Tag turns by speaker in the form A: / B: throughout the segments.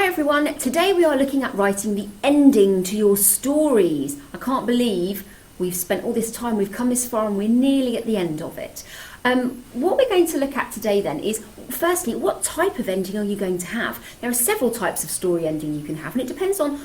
A: Hi everyone, today we are looking at writing the ending to your stories. I can't believe we've spent all this time, we've come this far and we're nearly at the end of it. What we're going to look at today then is, firstly, what type of ending are you going to have? There are several types of story ending you can have, and it depends on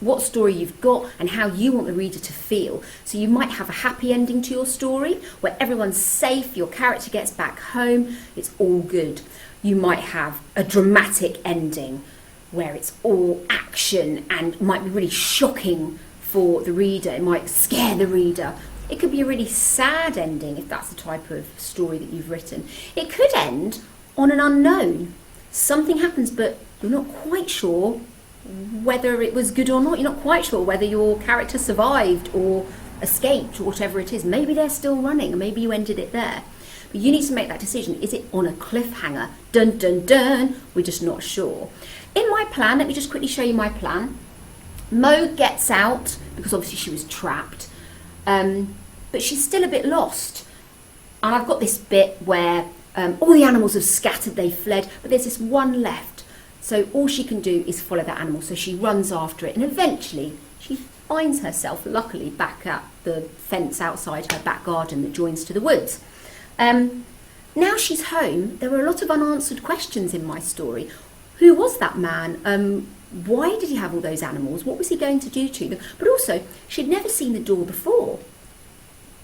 A: what story you've got and how you want the reader to feel. So you might have a happy ending to your story where everyone's safe, your character gets back home, it's all good. You might have a dramatic ending where it's all action and might be really shocking for the reader. It might scare the reader. It could be a really sad ending if that's the type of story that you've written. It could end on an unknown. Something happens but you're not quite sure whether it was good or not. You're not quite sure whether your character survived or escaped or whatever it is. Maybe they're still running, or maybe you ended it there. But you need to make that decision. Is it on a cliffhanger? Dun dun dun. We're just not sure. In my plan, let me just quickly show you my plan. Mo gets out because obviously she was trapped, but she's still a bit lost. And I've got this bit where all the animals have scattered, they've fled, but there's this one left. So all she can do is follow that animal. So she runs after it, and eventually she finds herself, luckily, back at the fence outside her back garden that joins to the woods. Now she's home, there were a lot of unanswered questions in my story. Who was that man? Why did he have all those animals? What was he going to do to them? But also, she'd never seen the door before.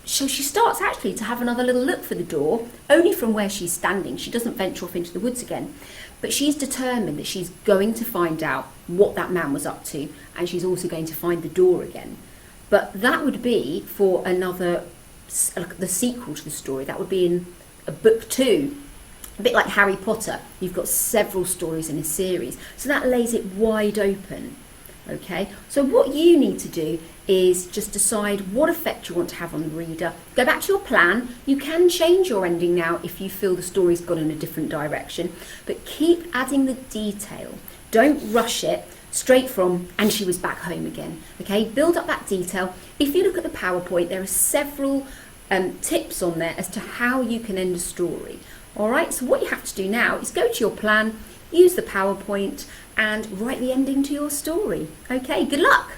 A: So she starts actually to have another little look for the door, only from where she's standing. She doesn't venture off into the woods again. But she's determined that she's going to find out what that man was up to, and she's also going to find the door again. But that would be for the sequel to the story. That would be in book 2. A bit like Harry Potter, you've got several stories in a series, so that lays it wide open. Okay, so what you need to do is just decide what effect you want to have on the reader. Go back to your plan. You can change your ending now if you feel the story's gone in a different direction, but keep adding the detail. Don't rush it straight from "and she was back home again." Okay, build up that detail. If you look at the PowerPoint, there are several tips on there as to how you can end a story. All right, so what you have to do now is go to your plan, use the PowerPoint, and write the ending to your story. Okay, good luck.